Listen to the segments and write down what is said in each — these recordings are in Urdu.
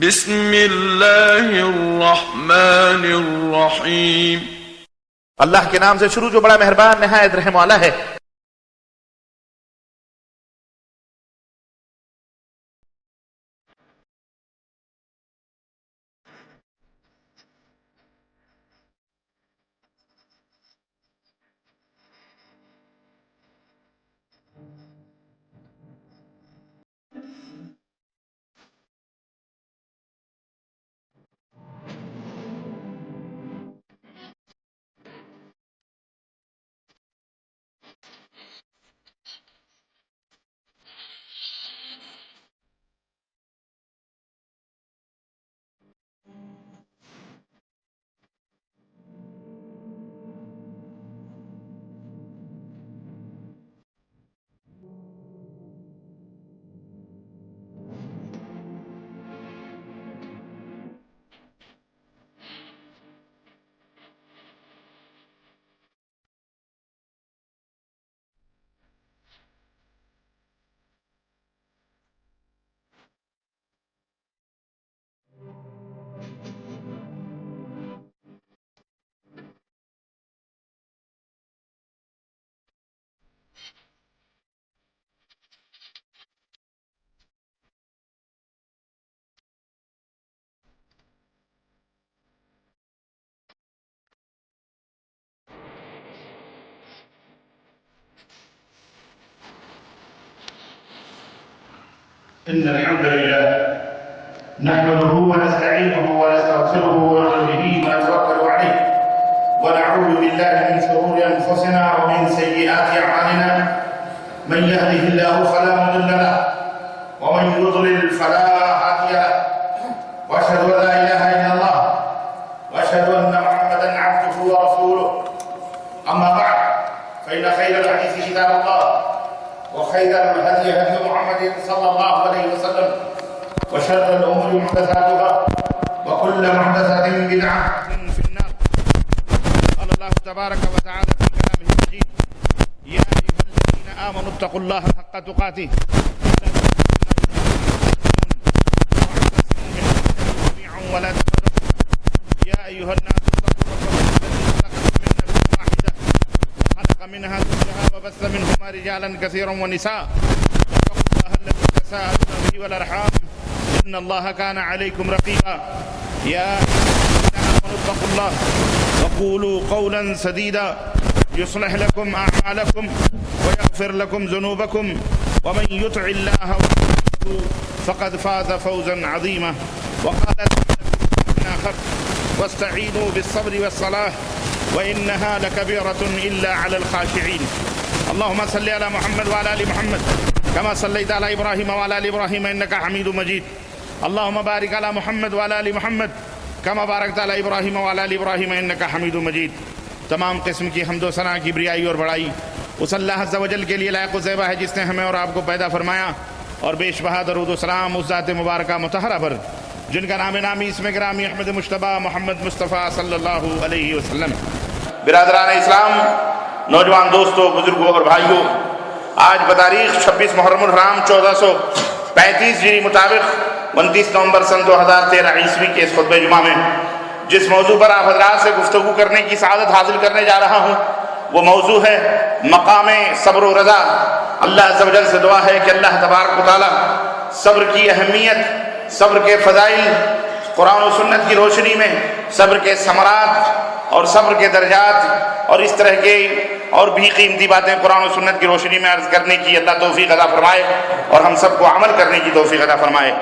بسم اللہ الرحمن الرحیم۔ اللہ کے نام سے شروع جو بڑا مہربان نہایت رحم والا ہے۔ إن الحمد لله نحمده ونستعينه ونستغفره ونؤمن به ونتوكل عليه ونعوذ بالله من شرور أنفسنا ومن سيئات أعمالنا من يهده الله فلا مضل له ومن يضلل فلا هادي له وأشهد أن لا إله إلا الله وأشهد أن محمدا عبده ورسوله أما بعد فإن خير الحديث كتاب الله وخير الهدي هدي محمد صلى الله عليه وسلم وشر الأمور محدثاتها وكل محدثة بدعة في النار. قال الله تبارك وتعالى في كلامه المجيد: يا أيها الذين آمنوا اتقوا الله حق تقاته ولا تفرقوا. يا أيها الناس اتقوا ربكم الذي خلقكم من نفس واحدة وخلق منها زوجها وبث منهما رجالا كثيرا ونساء واتقوا الله الذي تساءلون به والأرحام إن الله كان عليكم رقيبا. يا أيها الذين آمنوا اتقوا الله وقولوا قولا سديدا يصلح لكم أعمالكم ويغفر لكم ذنوبكم ومن يطع الله ورسوله فقد فاز فوزا عظيما. وقال آخر: واستعينوا بالصبر والصلاة وإنها لكبيرة إلا على الخاشعين. اللهم صل على محمد وعلى آل محمد كما صليت على إبراهيم وعلى آل إبراهيم إنك حميد مجيد. اللهم بارك على محمد وعلى آل محمد كما باركت على إبراهيم وعلى آل إبراهيم إنك حميد مجيد. تمام قسم کی حمد و ثنا کی بریائی اور بڑائی اس اللہ عز و جل کے لیے لائق و زیبا ہے جس نے ہمیں اور آپ کو پیدا فرمایا، اور بیش بہا درود و سلام اس ذات مبارکہ مطہرہ پر جن کا نام نامی اسم گرامی احمد مجتبی محمد مصطفیٰ صلی اللہ علیہ وسلم. برادران اسلام، نوجوان دوستوں، بزرگوں اور بھائیوں، آج بتاریخ 26 محرم الحرام 1435 ہجری مطابق 29 نومبر سن 2013 عیسوی کے اس خطبہ جمعہ میں جس موضوع پر آپ حضرات سے گفتگو کرنے کی سعادت حاصل کرنے جا رہا ہوں وہ موضوع ہے مقام صبر و رضا. اللہ عز و جل سے دعا ہے کہ اللہ تبارک و تعالی صبر کی اہمیت، صبر کے فضائل قرآن و سنت کی روشنی میں، صبر کے ثمرات اور صبر کے درجات اور اس طرح کے اور بھی قیمتی باتیں قرآن و سنت کی روشنی میں عرض کرنے کی اللہ توفیق عطا فرمائے اور ہم سب کو عمل کرنے کی توفیق عطا فرمائے.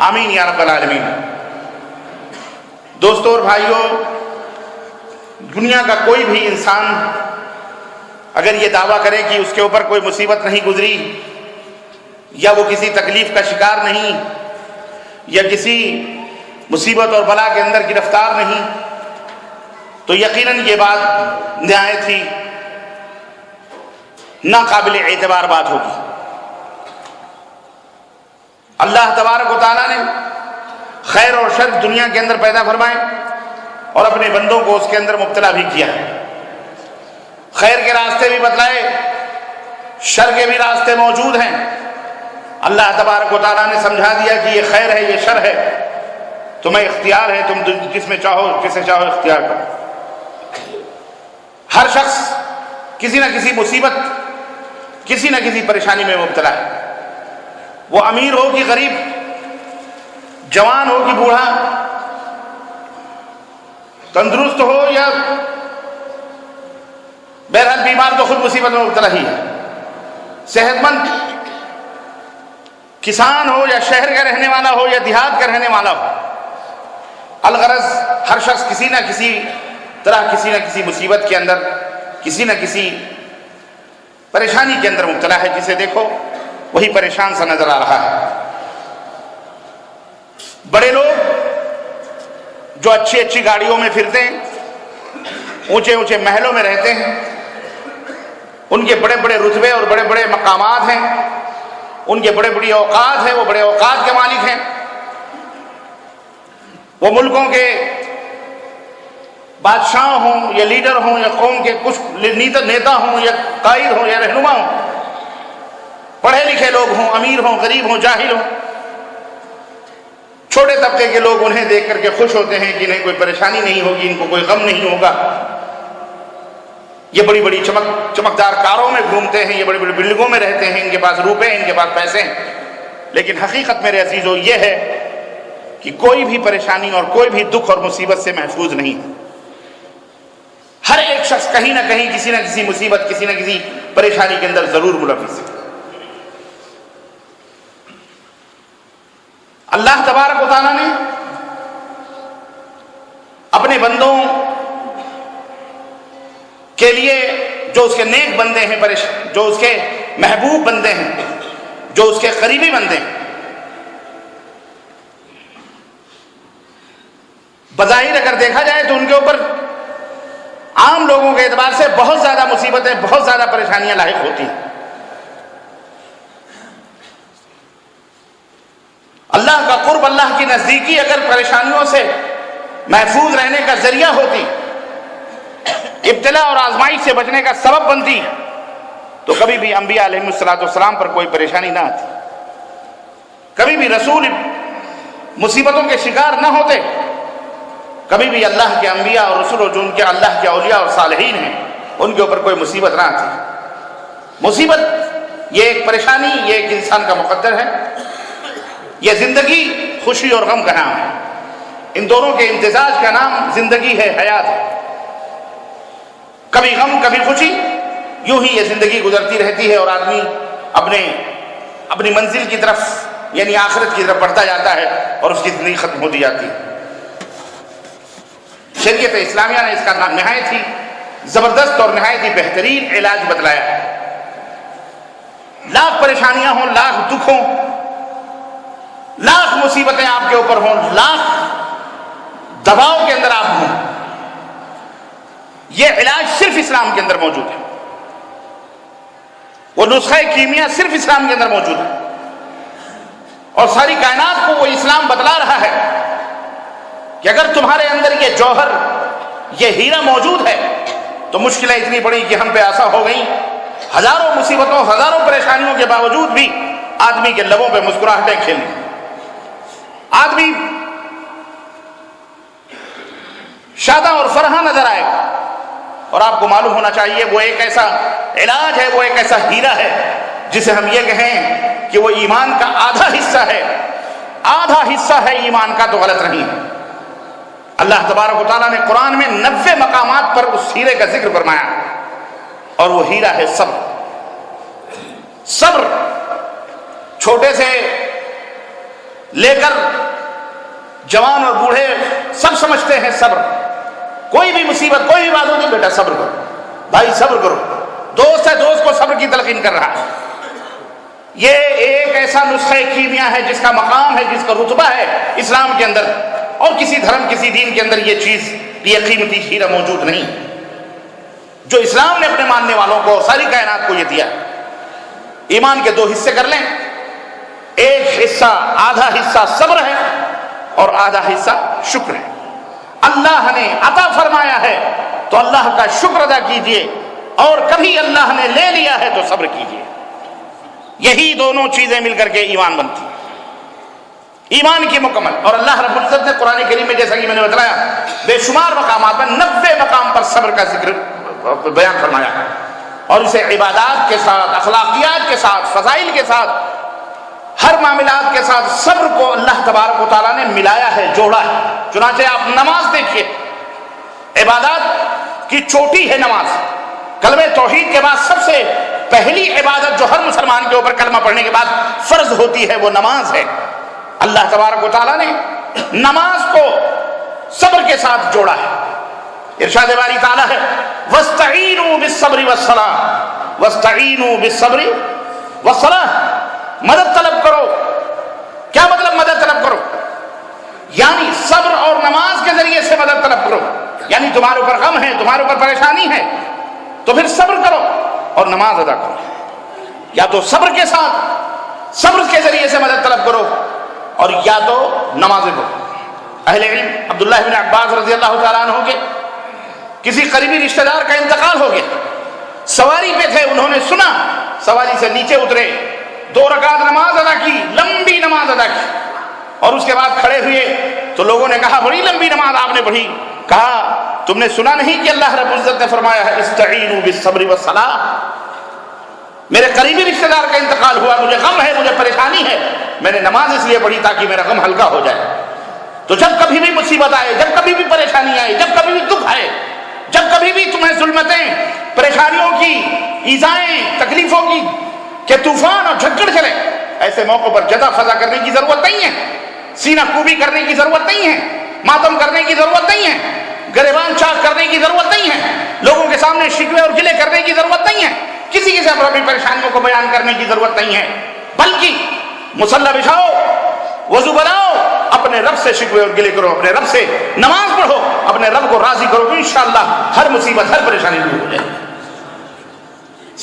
آمین یا رب العالمین. دوستوں اور بھائیوں، دنیا کا کوئی بھی انسان اگر یہ دعویٰ کرے کہ اس کے اوپر کوئی مصیبت نہیں گزری یا وہ کسی تکلیف کا شکار نہیں یا کسی مصیبت اور بلا کے اندر گرفتار نہیں، تو یقیناً یہ بات نہایت ہی ناقابل اعتبار بات ہوگی. اللہ تبارک و تعالیٰ نے خیر اور شر دنیا کے اندر پیدا فرمائے اور اپنے بندوں کو اس کے اندر مبتلا بھی کیا. خیر کے راستے بھی بتلائے، شر کے بھی راستے موجود ہیں. اللہ تبارک و تعالیٰ نے سمجھا دیا کہ یہ خیر ہے، یہ شر ہے، تمہیں اختیار ہے، تم جس میں چاہو جسے چاہو اختیار کرو۔ ہر شخص کسی نہ کسی مصیبت، کسی نہ کسی پریشانی میں مبتلا ہے، وہ امیر ہو کہ غریب، جوان ہو کہ بوڑھا، تندرست ہو یا بہرحال بیمار، تو خود مصیبت میں مبتلا ہی ہے۔ صحت مند کسان ہو یا شہر کا رہنے والا ہو یا دیہات کا رہنے والا ہو، الغرض ہر شخص کسی نہ کسی طرح کسی نہ کسی مصیبت کے اندر، کسی نہ کسی پریشانی کے اندر مبتلا ہے، جسے دیکھو وہی پریشان سا نظر آ رہا ہے۔ بڑے لوگ جو اچھی اچھی گاڑیوں میں پھرتے ہیں، اونچے اونچے محلوں میں رہتے ہیں، ان کے بڑے بڑے رتبے اور بڑے بڑے مقامات ہیں، ان کے بڑے بڑی اوقات ہیں، وہ بڑے اوقات کے مالک ہیں، وہ ملکوں کے بادشاہ ہوں یا لیڈر ہوں یا قوم کے کچھ نیتا ہوں یا قائد ہوں یا رہنما ہوں، پڑھے لکھے لوگ ہوں، امیر ہوں، غریب ہوں، جاہل ہوں، چھوٹے طبقے کے لوگ انہیں دیکھ کر کے خوش ہوتے ہیں کہ انہیں کوئی پریشانی نہیں ہوگی، ان کو کوئی غم نہیں ہوگا۔ یہ بڑی بڑی چمکدار کاروں میں گھومتے ہیں، یہ بڑی بڑی بلڈنگوں میں رہتے ہیں، ان کے پاس روپے ہیں، ان کے پاس پیسے ہیں، لیکن حقیقت میرے عزیزو یہ ہے کہ کوئی بھی پریشانی اور کوئی بھی دکھ اور مصیبت سے محفوظ نہیں ہے۔ ہر ایک شخص کہیں نہ کہیں کسی نہ کسی مصیبت، کسی نہ کسی پریشانی کے اندر ضرور ملوث ہے۔ اللہ تبارک و تعالیٰ نے اپنے بندوں کے لیے، جو اس کے نیک بندے ہیں، جو اس کے محبوب بندے ہیں، جو اس کے قریبی بندے ہیں، بظاہر اگر دیکھا جائے تو ان کے اوپر عام لوگوں کے اعتبار سے بہت زیادہ مصیبتیں، بہت زیادہ پریشانیاں لاحق ہوتی ہیں۔ اللہ کا قرب، اللہ کی نزدیکی اگر پریشانیوں سے محفوظ رہنے کا ذریعہ ہوتی، ابتلا اور آزمائش سے بچنے کا سبب بنتی، تو کبھی بھی انبیاء علیہ السلام پر کوئی پریشانی نہ آتی، کبھی بھی رسول مصیبتوں کے شکار نہ ہوتے، کبھی بھی اللہ کے انبیاء اور رسول اور جو ان کے اللہ کے اولیاء اور صالحین ہیں ان کے اوپر کوئی مصیبت نہ آتی۔ مصیبت یہ ایک پریشانی، یہ ایک انسان کا مقدر ہے، یہ زندگی خوشی اور غم کا نام ہے، ان دونوں کے امتزاج کا نام زندگی ہے، حیات ہے۔ کبھی غم کبھی خوشی، یوں ہی یہ زندگی گزرتی رہتی ہے اور آدمی اپنی منزل کی طرف یعنی آخرت کی طرف بڑھتا جاتا ہے اور اس کی زندگی ختم ہوتی جاتی ہے۔ شریعت اسلامیہ نے اس کا نہایت ہی زبردست اور نہایت ہی بہترین علاج بتلایا ہے۔ لاکھ پریشانیاں ہوں، لاکھ دکھ ہوں، لاکھ مصیبتیں آپ کے اوپر ہوں، لاکھ دباؤ کے اندر آپ ہوں، یہ علاج صرف اسلام کے اندر موجود ہے، وہ نسخہ کیمیا صرف اسلام کے اندر موجود ہے، اور ساری کائنات کو وہ اسلام بتلا رہا ہے کہ اگر تمہارے اندر یہ جوہر، یہ ہیرا موجود ہے تو مشکلیں اتنی بڑی کہ ہم پہ آسا ہو گئیں، ہزاروں مصیبتوں، ہزاروں پریشانیوں کے باوجود بھی آدمی کے لبوں پہ مسکراہٹیں کھیلیں، آدمی شادہ اور فرحاں نظر آئے گا۔ اور آپ کو معلوم ہونا چاہیے وہ ایک ایسا علاج ہے، وہ ایک ایسا ہیرا ہے جسے ہم یہ کہیں کہ وہ ایمان کا آدھا حصہ ہے، آدھا حصہ ہے ایمان کا، تو غلط نہیں ہے۔ اللہ تبارک و تعالیٰ نے قرآن میں 90 مقامات پر اس ہیرے کا ذکر فرمایا، اور وہ ہیرا ہے صبر۔ صبر چھوٹے سے لے کر جوان اور بوڑھے سب سمجھتے ہیں صبر۔ کوئی بھی مصیبت، کوئی بھی بات ہوتی، بیٹا صبر کرو، بھائی صبر کرو، دوست ہے دوست کو صبر کی تلقین کر رہا ہے۔ یہ ایک ایسا نسخہ کیمیا ہے جس کا مقام ہے، جس کا رتبہ ہے اسلام کے اندر، اور کسی دھرم، کسی دین کے اندر یہ چیز، یہ قیمتی ہیرا موجود نہیں، جو اسلام نے اپنے ماننے والوں کو اور ساری کائنات کو یہ دیا۔ ایمان کے 2 حصے کر لیں، ایک حصہ، آدھا حصہ صبر ہے اور آدھا حصہ شکر ہے۔ اللہ نے عطا فرمایا ہے تو اللہ کا شکر ادا کیجئے، اور کبھی اللہ نے لے لیا ہے تو صبر کیجئے۔ یہی دونوں چیزیں مل کر کے ایمان بنتی ہیں۔ ایمان کی مکمل. اور اللہ رب العزت نے قرآن کریم میں جیسا کہ میں نے بتلایا بے شمار مقامات پر 90 مقام پر صبر کا ذکر بیان فرمایا ہے، اور اسے عبادات کے ساتھ، اخلاقیات کے ساتھ، فضائل کے ساتھ، ہر معاملات کے ساتھ صبر کو اللہ تبارک و تعالیٰ نے ملایا ہے، جوڑا ہے. چنانچہ آپ نماز دیکھیے، عبادات کی چوٹی ہے نماز. کلمہ توحید کے بعد سب سے پہلی عبادت جو ہر مسلمان کے اوپر کلمہ پڑھنے کے بعد فرض ہوتی ہے وہ نماز ہے. اللہ تبارک و تعالیٰ نے نماز کو صبر کے ساتھ جوڑا ہے. ارشاد باری تعالیٰ ہے وَاسْتَعِينُوا بِالصَّبْرِ وَالصَّلَاةِ وَاسْتَعِينُوا بِالصَّبْرِ وَالصَّلَاةِ. مدد طلب کرو. کیا مطلب مدد طلب کرو؟ یعنی صبر اور نماز کے ذریعے سے مدد طلب کرو. یعنی تمہارے اوپر غم ہے، تمہارے اوپر پریشانی ہے، تو پھر صبر کرو اور نماز ادا کرو. یا تو صبر کے ساتھ، صبر کے ذریعے سے مدد طلب کرو، اور یا تو نمازیں پڑھو. اہل علم عبداللہ بن عباس رضی اللہ تعالیٰ عنہ کے کسی قریبی رشتہ دار کا انتقال ہو گیا. سواری پہ تھے، انہوں نے سنا، سواری سے نیچے اترے، 2 رکعت نماز ادا کی، لمبی نماز ادا کی، اور اس کے بعد کھڑے ہوئے تو لوگوں نے کہا بڑی لمبی نماز آپ نے پڑھی. کہا تم نے سنا نہیں کہ اللہ رب العزت نے فرمایا ہے استعینوا بالصبر والصلاۃ. میرے قریبی رشتہ دار کا انتقال ہوا، مجھے غم ہے، مجھے پریشانی ہے، میں نے نماز اس لیے پڑھی تاکہ میرا غم ہلکا ہو جائے. تو جب کبھی بھی مصیبت آئے، جب کبھی بھی پریشانی آئے، جب کبھی بھی دکھ آئے، جب کبھی بھی تمہیں ظلمتیں، پریشانیوں کی، ایذائیں، تکلیفوں کی کہ طوفان اور جھکڑ چلے، ایسے موقع پر جزا فضا کرنے کی ضرورت نہیں ہے، سینہ کوبی کرنے کی ضرورت نہیں ہے، ماتم کرنے کی ضرورت نہیں ہے، گریبان چاک کرنے کی ضرورت نہیں ہے، لوگوں کے سامنے شکوے اور گلے کرنے کی ضرورت نہیں ہے، کسی کے ساتھ اپنی پریشانیوں کو بیان کرنے کی ضرورت نہیں ہے، بلکہ مصلی بچھاؤ، وضو بناؤ، اپنے رب سے شکوے اور گلے کرو، اپنے رب سے نماز پڑھو، اپنے رب کو راضی کرو، انشاءاللہ ہر مصیبت، ہر پریشانی دور ہو جائے.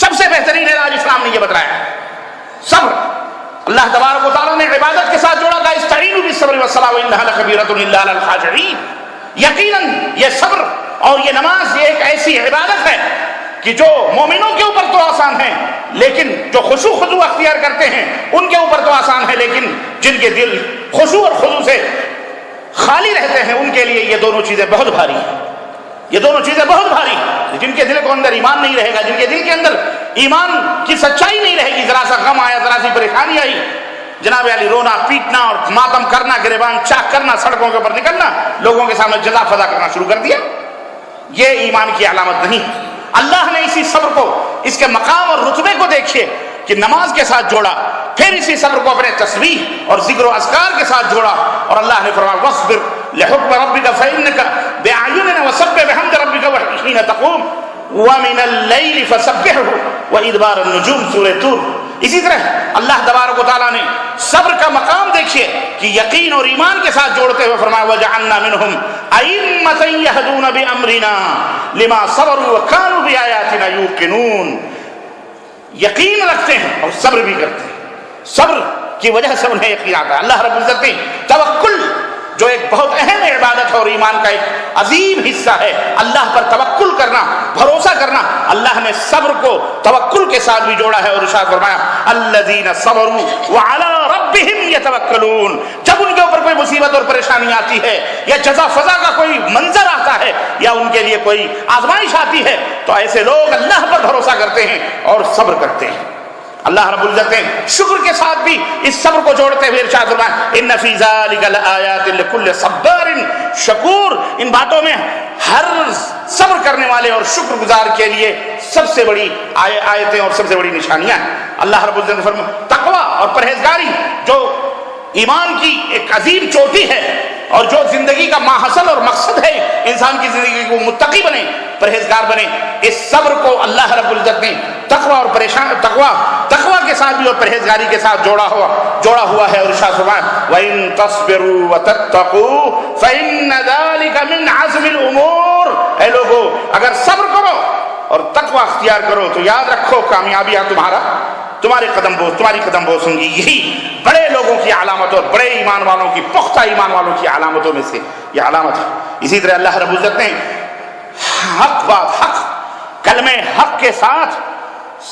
سب سے بہترین علاج اسلام نے یہ بتایا صبر. اللہ تبارک و تعالیٰ نے عبادت کے ساتھ جوڑا تھا استعینوا بالصبر والصلاۃ وانھا لکبیرۃ الا علی الخاشعین. یقیناً یہ صبر اور یہ نماز یہ ایک ایسی عبادت ہے کہ جو مومنوں کے اوپر تو آسان ہے، لیکن جو خشوع خضوع اختیار کرتے ہیں ان کے اوپر تو آسان ہے، لیکن جن کے دل خشوع اور خضوع سے خالی رہتے ہیں ان کے لیے یہ دونوں چیزیں بہت بھاری ہیں. یہ دونوں چیزیں بہت بھاری ہیں. جن کے دل کو اندر ایمان نہیں رہے گا، جن کے دل کے اندر ایمان کی سچائی نہیں رہے گی، ذرا سا غم آیا، ذرا سی پریشانی آئی، جناب علی رونا پیٹنا اور ماتم کرنا، گریبان چاک کرنا، سڑکوں کے اوپر نکلنا، لوگوں کے سامنے جزا فضا کرنا شروع کر دیا، یہ ایمان کی علامت نہیں. اللہ نے اسی صبر کو، اس کے مقام اور رتبے کو دیکھیے کہ نماز کے ساتھ جوڑا، پھر اسی صبر کو اپنے تسبیح اور ذکر و اذکار کے ساتھ جوڑا، اور اللہ نے فرمایا وَاصْبِرْ لِحُکْمِ رَبِّكَ فَإِنَّكَ بِأَعْيُنِنَا وَسَبِّحْ بِحَمْدِ رَبِّكَ وَحِينَ تَقُومُ وَمِنَ اللَّيْلِ فَسَبِّحْهُ وَإِدْبَارَ النُّجُومِ سورہ طور. اسی طرح اللہ تبارک و تعالیٰ نے صبر کا مقام دیکھیے کہ یقین اور ایمان کے ساتھ جوڑتے ہوئے فرمایا وَجَعَلْنَا مِنْهُمْ أَئِمَّةً يَهْدُونَ بِأَمْرِنَا لِمَا صَبَرُوا وَكَانُوا بِآيَاتِنَا يُوقِنُونَ. یقین رکھتے ہیں اور صبر بھی کرتے ہیں، صبر کی وجہ سے انہیں یقین آتا ہے. اللہ رب العزت نے توکل، جو ایک بہت اہم عبادت ہے اور ایمان کا ایک عظیم حصہ ہے، اللہ پر توکل کرنا، بھروسہ کرنا، اللہ نے صبر کو توکل کے ساتھ بھی جوڑا ہے، اور ارشاد فرمایا الذین صبروا وعلی ربہم یتوکلون. جب ان کے اوپر کوئی مصیبت اور پریشانی آتی ہے، یا جزا فضا کا کوئی منظر آتا ہے، یا ان کے لیے کوئی آزمائش آتی ہے، تو ایسے لوگ اللہ پر بھروسہ کرتے ہیں اور صبر کرتے ہیں. اللہ رب العزت نے شکر کے ساتھ بھی اس صبر کو جوڑتے ہوئے ارشاد فرمایا ان فی ذلک لآیات لکل صبار شکور. ان باتوں میں ہر صبر کرنے والے اور شکر گزار کے لیے سب سے بڑی آیتیں اور سب سے بڑی نشانیاں ہیں. اللہ رب العزت نے فرمایا تقوی اور پرہیزگاری جو ایمان کی ایک عظیم چوٹی ہے، اور جو زندگی کا ماحصل اور مقصد ہے انسان کی زندگی کو متقی بنے، پرہیزگار بنے، اس صبر کو اللہ رب العزت نے تقوی اور تقوی کے ساتھ بھی اور پرہیزگاری کے ساتھ جوڑا ہوا ہے. اور ارشاد فرمایا وَإِن تَصْبِرُوا وَتَتَّقُوا فَإِنَّ ذَلِكَ مِنْ عَزْمِ الْأُمُورِ. اے لوگو اگر صبر کرو اور تقوی اختیار کرو تو یاد رکھو کامیابی تمہاری قدم بوس ہوں گی. یہی بڑے لوگوں کی علامت اور بڑے ایمان والوں کی، پختہ ایمان والوں کی علامتوں میں سے یہ علامت ہے. اسی طرح اللہ رب العزت نے حق کلمہ حق کے ساتھ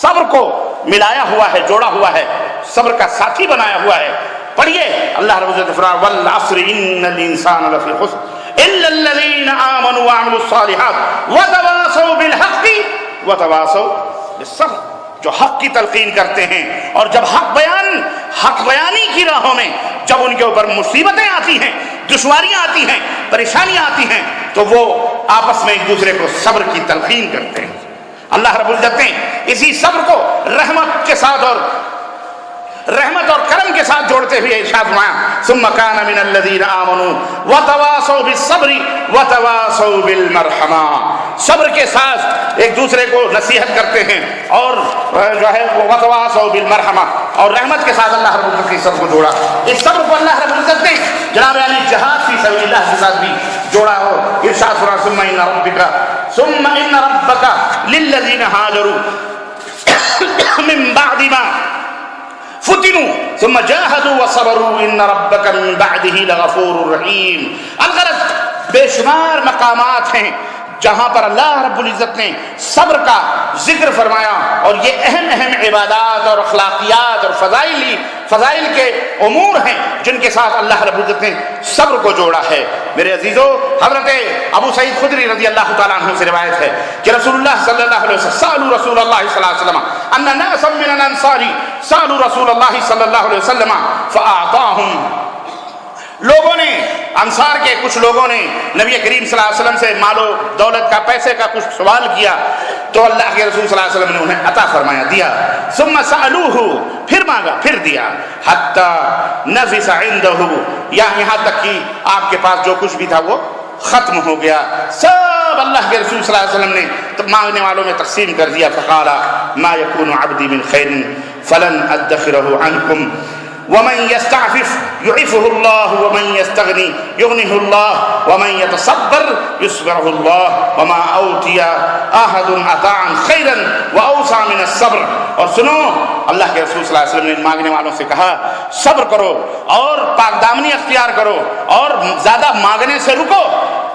صبر کو ملایا ہوا ہے، جوڑا ہوا ہے، صبر کا ساتھی بنایا ہوا ہے. پڑھیے اللہ رب العزت فرمایا والعصر ان الانسان لفی خسر الا الذین آمنوا وعملوا الصالحات وتواصوا بالحق وتواصوا بالصبر، جو حق کی تلقین کرتے ہیں اور جب حق بیانی کی راہوں میں جب ان کے اوپر مصیبتیں آتی ہیں، دشواریاں آتی ہیں، پریشانیاں آتی ہیں، تو وہ آپس میں ایک دوسرے کو صبر کی تلقین کرتے ہیں۔ اللہ رب العزت نے اسی صبر کو رحمت کے ساتھ اور کرم کے ساتھ جوڑتے ہوئے ارشاد فرمایا ثم كان من الذين آمنوا وتواصوا بالصبر وتواصوا بالمرحمہ، صبر کے ساتھ ایک دوسرے کو نصیحت کرتے ہیں اور جو ہے وہ وتواصوا بالمرحمہ، اور رحمت کے ساتھ اللہ رب العزت نے صبر کو جوڑا۔ اس صبر کو اللہ رب العزت نے جناب علی جہاد فی سبیل اللہ کے ساتھ بھی جوڑا ہو۔ ارشاد فرمایا ثم ان ربك للذين هاجروا من بعد ما فتنوا ثم جاهدوا وصبروا ان ربك من بعده لغفور رحیم۔ الغرض بے شمار مقامات ہیں جہاں پر اللہ رب العزت نے صبر کا ذکر فرمایا، اور یہ اہم عبادات اور اخلاقیات اور فضائل کے امور ہیں جن کے ساتھ اللہ رب العزت نے صبر کو جوڑا ہے۔ میرے عزیزو، حضرت ابو سعید خدری رضی اللہ تعالیٰ عنہ سے روایت ہے کہ رسول اللہ صلی اللہ علیہ وسلم سألوا رسول اللہ صلی اللہ علیہ وسلم ان ناسا من الانصار سألوا رسول اللہ صلی اللہ علیہ وسلم فأعطاهم، لوگوں نے، انصار کے کچھ لوگوں نے نبی کریم صلی اللہ علیہ وسلم سے مال و دولت کا، پیسے کا کچھ سوال کیا تو اللہ کے رسول صلی اللہ علیہ وسلم نے انہیں عطا فرمایا، دیا۔ ثم سألوه، پھر مانگا، پھر دیا، حتی نفس عنده، یہاں تک کہ آپ کے پاس جو کچھ بھی تھا وہ ختم ہو گیا، سب اللہ کے رسول صلی اللہ علیہ وسلم نے مانگنے والوں میں تقسیم کر دیا۔ فقال ما يكون عبدي من خير فلن أدخره عنكم ومن يستعفف يعفه الله ومن يستغني يغنه الله ومن يتصبر يصبره الله وما أوتي أحد عطاء خيرا وأوسع من الصبر۔ اور سنو، اللہ کے رسول صلی اللہ علیہ وسلم نے مانگنے والوں سے کہا صبر کرو اور پاک دامنی اختیار کرو اور زیادہ مانگنے سے رکو۔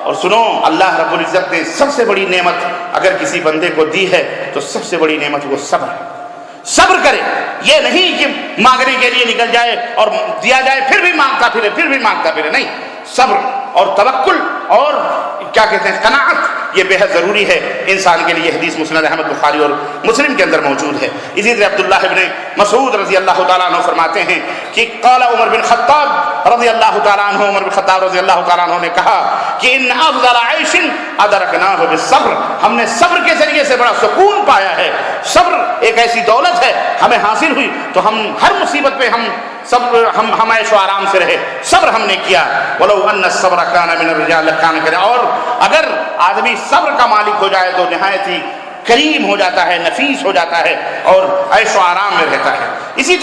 اور سنو، اللہ رب العزت نے سب سے بڑی نعمت اگر کسی بندے کو دی ہے تو سب سے بڑی نعمت وہ صبر ہے۔ صبر کرے، یہ نہیں کہ مانگنے کے لیے نکل جائے اور دیا جائے پھر بھی مانگتا پھرے، نہیں، صبر اور توکل اور کیا کہتے ہیں قناعت، یہ بے حد ضروری ہے انسان کے لیے۔ حدیث مسند احمد بخاری اور مسلم کے اندر موجود ہے۔ اسی طرح عبداللہ ابن مسعود رضی اللہ تعالیٰ عنہ فرماتے ہیں کہ قال عمر بن خطاب رضی اللہ تعالیٰ عنہ، عمر بن خطاب رضی اللہ تعالیٰ عنہ نے کہا کہ ان افضل عیش ادرکناہ بالصبر، ہم نے صبر کے ذریعے سے بڑا سکون پایا ہے۔ صبر ایک ایسی دولت ہے ہمیں حاصل ہوئی تو ہم ہر مصیبت پہ ہم عیش و آرام سے رہے، صبر ہم نے کیا۔ ولو ان الصبر کان من الرجال کان کرے، اور اگر آدمی صبر کا مالک ہو جائے تو نہایت ہی کریم ہو جاتا ہے، نفیس ہو جاتا ہے اور عیش و آرام میں رہتا ہے۔ اسی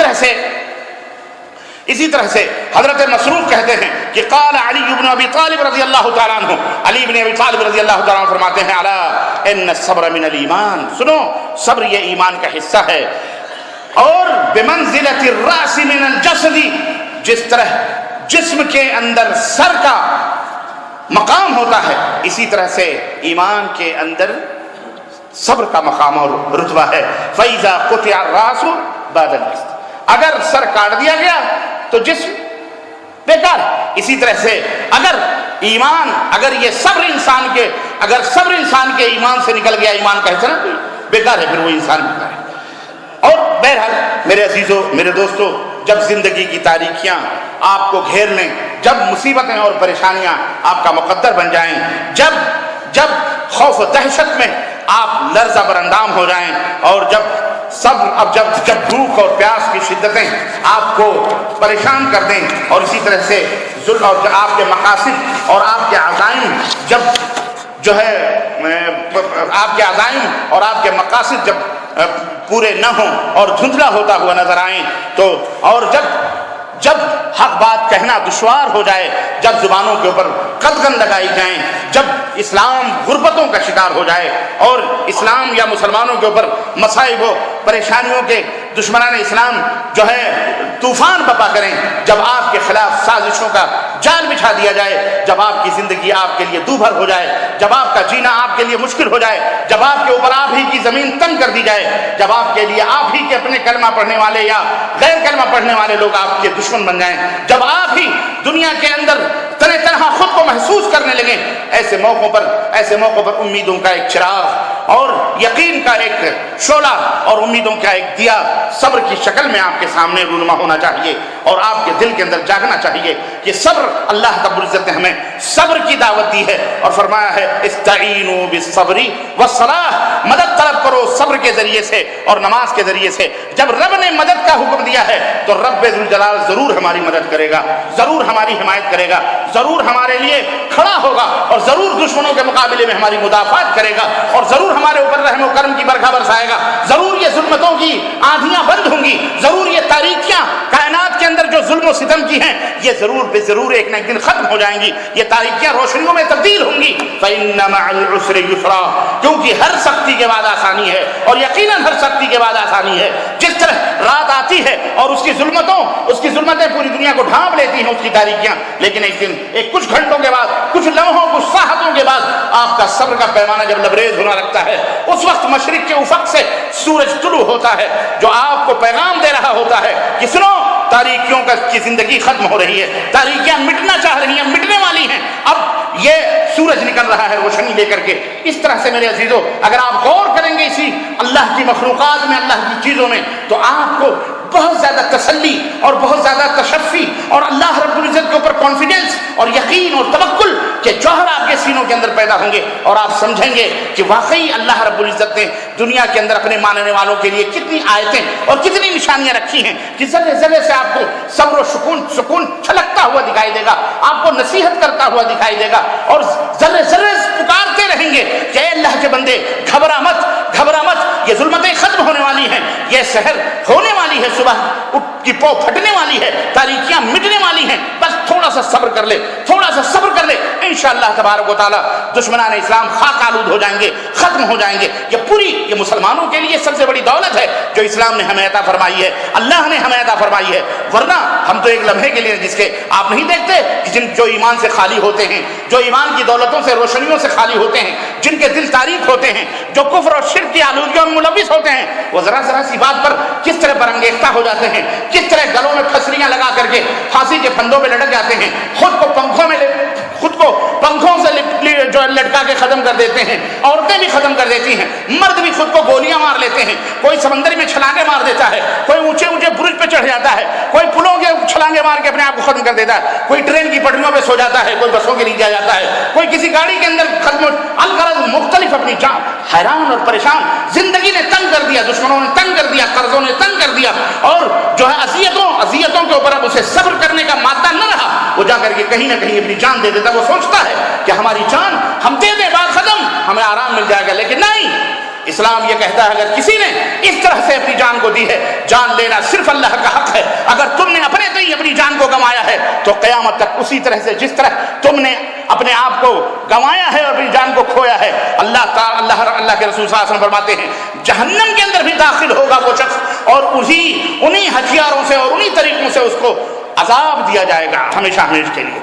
طرح سے حضرت مسروق کہتے ہیں کہ قال علی بن ابی طالب رضی اللہ تعالیٰ عنہ، علی بن ابی طالب رضی اللہ تعالیٰ عنہ فرماتے ہیں الا ان الصبر من الایمان، سنو صبر یہ ایمان کا حصہ ہے، اور بمنزلۃ الراس من الجسد، جس طرح جسم کے اندر سر کا مقام ہوتا ہے اسی طرح سے ایمان کے اندر صبر کا مقام اور رتبہ ہے۔ فَإِذَا قُطِعَ الرَّأْسُ بَعْدَ الْجِسْمِ، اگر سر کاٹ دیا گیا تو جسم بیکار ہے۔ اسی طرح سے اگر یہ صبر انسان کے ایمان سے نکل گیا، ایمان کا حصہ بیکار ہے، پھر وہ انسان بیکار ہے۔ اور بہرحال میرے عزیزو، میرے دوستو، جب زندگی کی تاریکیاں آپ کو گھیر لیں، جب مصیبتیں اور پریشانیاں آپ کا مقدر بن جائیں، جب خوف و دہشت میں آپ لرزہ براندام ہو جائیں، اور جب بھوک اور پیاس کی شدتیں آپ کو پریشان کر دیں، اور اسی طرح سے ظلم اور آپ کے مقاصد اور آپ کے عزائم اور آپ کے مقاصد جب پورے نہ ہوں اور دھندلا ہوتا ہوا نظر آئیں، تو اور جب حق بات کہنا دشوار ہو جائے، جب زبانوں کے اوپر قدغن لگائی جائیں. جب اسلام غربتوں کا شکار ہو جائے اور اسلام یا مسلمانوں کے اوپر مصائب و پریشانیوں کے دشمنان اسلام جو ہے طوفان بپا کریں، جب آپ کے خلاف سازشوں کا جال بچھا دیا جائے، جب آپ کی زندگی آپ کے لیے دوبھر ہو جائے، جب آپ کا جینا آپ کے لیے مشکل ہو جائے، جب آپ کے اوپر آپ ہی کی زمین تنگ کر دی جائے، جب آپ کے لیے آپ ہی کے اپنے کلمہ پڑھنے والے یا غیر کلمہ پڑھنے والے لوگ آپ کے دشمن بن جائیں، جب آپ ہی دنیا کے اندر تنہا خود کو محسوس کرنے لگیں، ایسے موقعوں پر امیدوں کا ایک چراغ اور یقین کا ایک شعلہ اور امیدوں کا ایک دیا صبر کی شکل میں آپ کے سامنے رونما ہونا چاہیے اور آپ کے دل کے اندر جاگنا چاہیے کہ صبر، اللہ رب العزت نے ہمیں صبر کی دعوت دی ہے اور فرمایا ہے استعینوا بالصبر والصلاۃ، مدد طلب کرو صبر کے ذریعے سے اور نماز کے ذریعے سے. جب رب نے مدد کا حکم دیا ہے تو رب ذوالجلال ضرور ہماری مدد کرے گا، ضرور ہماری حمایت کرے گا، ضرور ہمارے لیے کھڑا ہوگا اور ضرور دشمنوں کے مقابلے میں ہماری مدافعت کرے گا اور ضرور ہمارے اوپر رحم و کرم کی برکھا برسائے گا. ضرور یہ ظلمتوں کی آندھیاں بند ہوں گی، ضرور یہ تاریکیاں کائنات کے اندر جو ظلم و ستم کی ہیں یہ ضرور بے ضرور ایک نہ ایک دن ختم ہو جائیں گی، یہ تاریکیاں روشنیوں میں تبدیل ہوں گی. فإن مع العسر يسرا، کیونکہ ہر سختی کے بعد آسانی ہے اور یقیناً ہر سختی کے بعد آسانی ہے. جس طرح رات آتی ہے اور اس کی ظلمتیں پوری دنیا کو ڈھانپ لیتی ہیں اس کی تاریکیاں، لیکن ایک دن کچھ گھنٹوں کے بعد، کچھ لمحوں، کچھ ساعتوں کے بعد آپ کا صبر کا پیمانہ جب لبریز ہونا لگتا ہے، اس وقت مشرق کے افق سے سورج طلوع ہوتا ہے جو آپ کو پیغام دے رہا ہوتا ہے کہ سنو، تاریکیوں کی زندگی ختم ہو رہی ہے، تاریکیاں مٹنا چاہ رہی ہیں، مٹنے والی ہیں، اب یہ سورج نکل رہا ہے روشنی لے کر کے. اس طرح سے میرے عزیزو اگر آپ غور کریں گے اسی اللہ کی مخلوقات میں، اللہ کی چیزوں میں، تو آپ کو بہت زیادہ تسلی اور بہت زیادہ تشفی اور اللہ رب العزت کے اوپر کانفیڈنس اور یقین اور توکل کے جوہر آپ کے سینوں کے اندر پیدا ہوں گے اور آپ سمجھیں گے کہ واقعی اللہ رب العزت نے دنیا کے اندر اپنے ماننے والوں کے لیے کتنی آیتیں اور کتنی نشانیاں رکھی ہیں کہ ذرے ذرے سے آپ کو صبر و سکون چھلکتا ہوا دکھائی دے گا، آپ کو نصیحت کرتا ہوا دکھائی دے گا اور ذرے ذرے پکارتے رہیں گے کہ اے اللہ کے بندے گھبرا مت، یہ ظلمتیں ختم ہونے والی ہیں، یہ سحر ہونے والی ہے، صبح کی پو پھٹنے والی ہے، تاریکیاں مٹنے والی ہیں، بس تھوڑا سا صبر کر لے، انشاءاللہ تبارک و تعالی دشمنان اسلام خاک آلود ہو جائیں گے، ختم ہو جائیں گے. یہ مسلمانوں کے لیے سب سے بڑی دولت ہے جو اسلام نے ہمیں عطا فرمائی ہے، اللہ نے ہمیں عطا فرمائی ہے. ورنہ ہم تو ایک لمحے کے لیے جس کے آپ نہیں دیکھتے کہ جو ایمان سے خالی ہوتے ہیں، جو ایمان کی دولتوں سے روشنیوں سے خالی ہوتے ہیں، جن کے دل تاریک ہوتے ہیں، جو کفر اور شرک کی آلودگیوں میں ملوث ہوتے ہیں، وہ ذرا سی بات پر کس طرح برانگیختہ ہو جاتے ہیں، کس طرح گلوں میں پھسریاں لگا کر کے پھانسی کے پھندوں پہ لٹک جاتے ہیں، خود کو پنکھوں سے جو لٹکا کے ختم کر دیتے ہیں، عورتیں بھی ختم کر دیتی ہیں، مرد بھی خود کو گولیاں مار لیتے ہیں، کوئی سمندر میں چھلانگے مار دیتا ہے، کوئی اونچے برج پہ چڑھ جاتا ہے، کوئی پلوں کے چھلانگے مار کے اپنے آپ کو ختم کر دیتا ہے، کوئی ٹرین کی پٹریوں پہ سو جاتا ہے، کوئی بسوں کے نیچے جاتا ہے، کوئی کسی گاڑی کے اندر ختم، الغرض مختلف اپنی جان. حیران اور پریشان زندگی نے تنگ کر دیا، دشمنوں نے تنگ کر دیا، قرضوں نے تنگ کر دیا اور جو ہے اذیتوں کے اوپر اب اسے صبر کرنے کا مادہ نہ رہا، وہ جا کر کے کہیں نہ کہیں اپنی جان دے دیتا. وہ سوچتا ہے کہ ہماری جان ہم دے دیں، بات ختم، ہمیں آرام مل جائے گا، لیکن نہیں. اسلام یہ کہتا ہے اگر کسی نے اس طرح سے اپنی جان کو دی ہے، جان لینا صرف اللہ کا حق ہے. اگر تم نے اپنے تئیں اپنی جان کو گنوایا ہے تو قیامت تک اسی طرح سے جس طرح تم نے اپنے آپ کو گنوایا ہے اور اپنی جان کو کھویا ہے، اللہ کے رسول صلی اللہ علیہ وسلم فرماتے ہیں جہنم کے اندر بھی داخل ہوگا وہ شخص اور انہی ہتھیاروں سے اور انہی طریقوں سے اس کو عذاب دیا جائے گا ہمیشہ کے لیے.